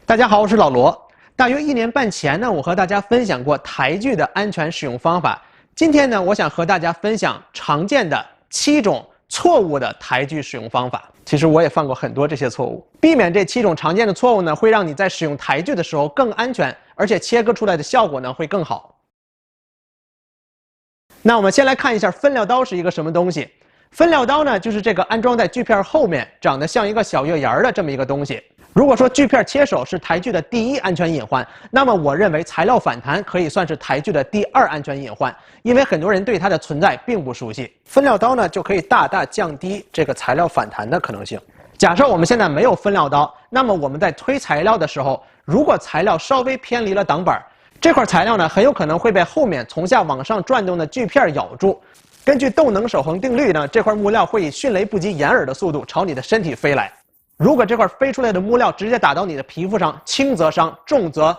大家好，我是老罗。大约1年半前呢，我和大家分享过台锯的安全使用方法。今天呢，我想和大家分享常见的7种错误的台锯使用方法。其实我也犯过很多这些错误。避免这7种常见的错误呢，会让你在使用台锯的时候更安全，而且切割出来的效果呢会更好。那我们先来看一下分料刀是一个什么东西。分料刀呢，就是这个安装在锯片后面，长得像一个小月牙的这么一个东西。如果说锯片切手是台锯的第1安全隐患，那么我认为材料反弹可以算是台锯的第2安全隐患，因为很多人对它的存在并不熟悉。分料刀呢，就可以大大降低这个材料反弹的可能性。假设我们现在没有分料刀，那么我们在推材料的时候，如果材料稍微偏离了挡板，这块材料呢很有可能会被后面从下往上转动的锯片咬住。根据窦能守恒定律呢，这块木料会以迅雷不及掩耳的速度朝你的身体飞来。如果这块飞出来的木料直接打到你的皮肤上，轻则伤，重则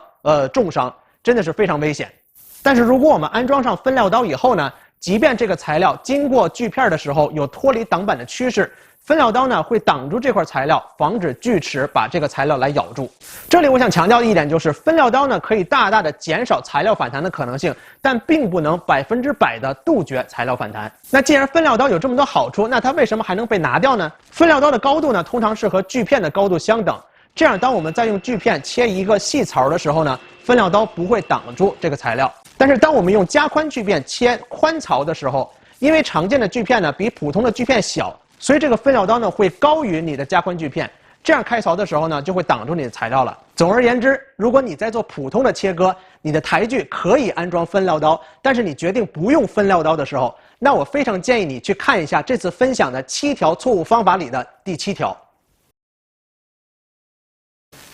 重伤，真的是非常危险。但是如果我们安装上分料刀以后呢，即便这个材料经过锯片的时候有脱离挡板的趋势，分料刀呢会挡住这块材料，防止锯齿把这个材料来咬住。这里我想强调的一点就是，分料刀呢可以大大的减少材料反弹的可能性，但并不能100%的杜绝材料反弹。那既然分料刀有这么多好处，那它为什么还能被拿掉呢？分料刀的高度呢通常是和锯片的高度相等，这样当我们在用锯片切一个细槽的时候呢，分料刀不会挡住这个材料。但是当我们用加宽锯片切宽槽的时候，因为常见的锯片呢比普通的锯片小，所以这个分料刀呢会高于你的加宽锯片，这样开槽的时候呢就会挡住你的材料了。总而言之，如果你在做普通的切割，你的台锯可以安装分料刀，但是你决定不用分料刀的时候，那我非常建议你去看一下这次分享的7条错误方法里的第7条。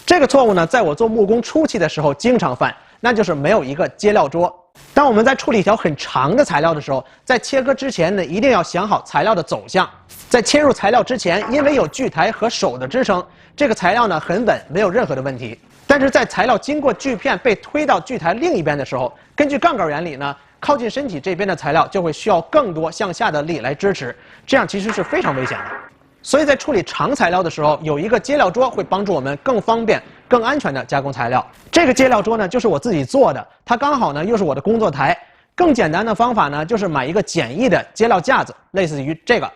这个错误呢，在我做木工初期的时候经常犯，那就是没有一个接料桌。当我们在处理一条很长的材料的时候，在切割之前呢，一定要想好材料的走向。在切入材料之前，因为有锯台和手的支撑，这个材料呢很稳，没有任何的问题。但是在材料经过锯片被推到锯台另一边的时候，根据杠杆原理呢，靠近身体这边的材料就会需要更多向下的力来支持，这样其实是非常危险的。所以在处理长材料的时候，有一个接料桌会帮助我们更方便、更安全的加工材料。这个接料桌呢，就是我自己做的，它刚好呢又是我的工作台。更简单的方法呢，就是买一个简易的接料架子，类似于这个。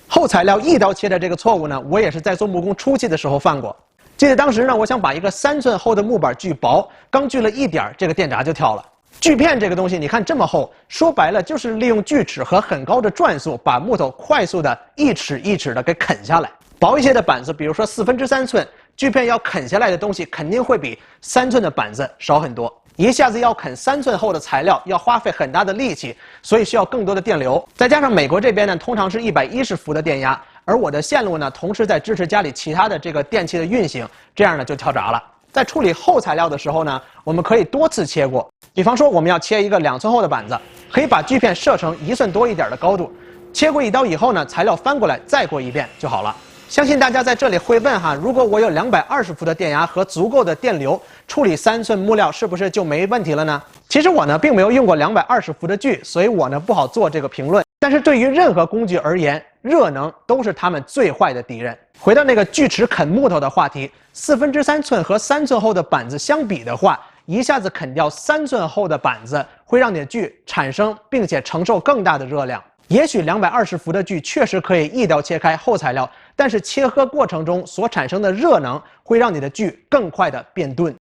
厚材料一刀切的这个错误呢，我也是在做木工初期的时候犯过。记得当时呢，我想把一个3寸厚的木板锯薄，刚锯了一点，这个电闸就跳了。锯片这个东西，你看这么厚，说白了就是利用锯齿和很高的转速，把木头快速的一齿一齿的给啃下来。薄一些的板子，比如说3/4寸，锯片要啃下来的东西肯定会比3寸的板子少很多。一下子要啃3寸厚的材料，要花费很大的力气，所以需要更多的电流。再加上美国这边呢，通常是110伏的电压，而我的线路呢，同时在支持家里其他的这个电器的运行，这样呢就跳闸了。在处理厚材料的时候呢，我们可以多次切过。比方说，我们要切一个2寸厚的板子，可以把锯片设成1寸多一点的高度，切过一刀以后呢，材料翻过来再过一遍就好了。相信大家在这里会问哈，如果我有220伏的电压和足够的电流，处理3寸木料是不是就没问题了呢？其实我呢并没有用过220伏的锯，所以我呢不好做这个评论。但是对于任何工具而言，热能都是他们最坏的敌人。回到那个锯齿啃木头的话题，4/3寸和3寸厚的板子相比的话，一下子啃掉3寸厚的板子，会让你的锯产生并且承受更大的热量。也许220伏的锯确实可以一刀切开厚材料，但是切割过程中所产生的热能会让你的锯更快的变钝。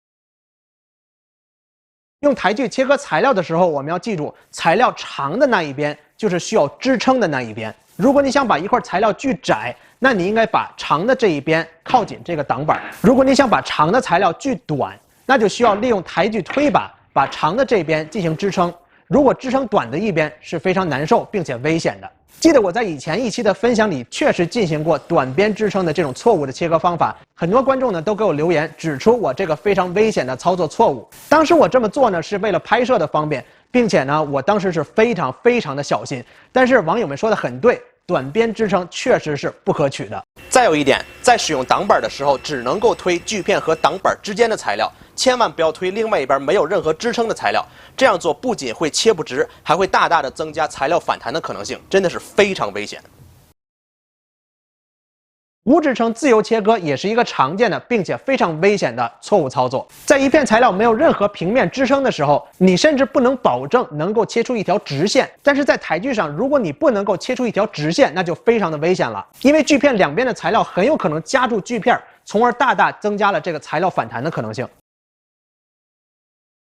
用台锯切割材料的时候，我们要记住，材料长的那一边就是需要支撑的那一边。如果你想把一块材料锯窄，那你应该把长的这一边靠紧这个挡板；如果你想把长的材料锯短，那就需要利用台锯推把把长的这边进行支撑。如果支撑短的一边是非常难受并且危险的。记得我在以前一期的分享里确实进行过短边支撑的这种错误的切割方法，很多观众呢都给我留言指出我这个非常危险的操作错误。当时我这么做呢是为了拍摄的方便，并且呢我当时是非常的小心。但是网友们说的很对，短边支撑确实是不可取的。再有一点，在使用挡板的时候，只能够推锯片和挡板之间的材料，千万不要推另外一边没有任何支撑的材料。这样做不仅会切不直，还会大大的增加材料反弹的可能性，真的是非常危险。无支撑自由切割也是一个常见的并且非常危险的错误操作。在一片材料没有任何平面支撑的时候，你甚至不能保证能够切出一条直线。但是在台锯上，如果你不能够切出一条直线，那就非常的危险了，因为锯片两边的材料很有可能夹住锯片，从而大大增加了这个材料反弹的可能性。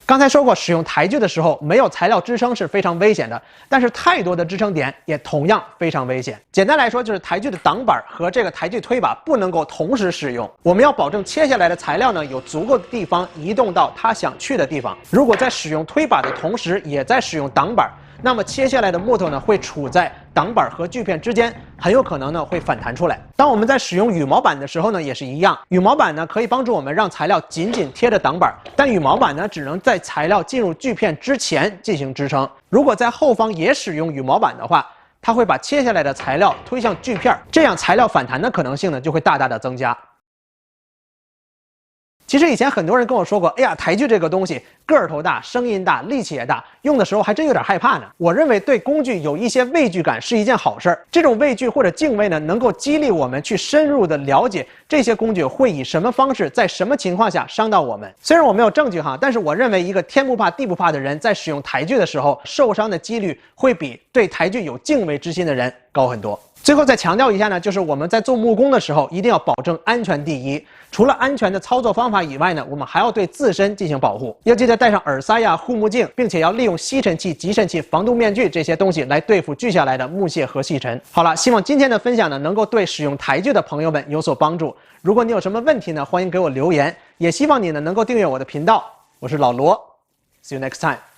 刚才说过，使用台锯的时候没有材料支撑是非常危险的，但是太多的支撑点也同样非常危险。简单来说，就是台锯的挡板和这个台锯推把不能够同时使用。我们要保证切下来的材料呢有足够的地方移动到它想去的地方。如果在使用推把的同时也在使用挡板，那么切下来的木头呢会处在挡板和锯片之间，很有可能呢会反弹出来。当我们在使用羽毛板的时候呢也是一样，羽毛板呢可以帮助我们让材料紧紧贴着挡板，但羽毛板呢只能在材料进入锯片之前进行支撑。如果在后方也使用羽毛板的话，它会把切下来的材料推向锯片，这样材料反弹的可能性呢就会大大的增加。其实以前很多人跟我说过，哎呀，台锯这个东西个头大、声音大、力气也大，用的时候还真有点害怕呢。我认为对工具有一些畏惧感是一件好事儿，这种畏惧或者敬畏呢，能够激励我们去深入的了解这些工具会以什么方式，在什么情况下伤到我们。虽然我没有证据哈，但是我认为一个天不怕地不怕的人，在使用台锯的时候，受伤的几率会比对台锯有敬畏之心的人高很多。最后再强调一下呢，就是我们在做木工的时候，一定要保证安全第一。除了安全的操作方法以外呢，我们还要对自身进行保护，要记得戴上耳塞呀、护目镜，并且要利用吸尘器、集尘器、防毒面具这些东西来对付锯下来的木屑和细尘。好了，希望今天的分享呢，能够对使用台锯的朋友们有所帮助。如果你有什么问题呢，欢迎给我留言，也希望你呢能够订阅我的频道。我是老罗 ，See you next time。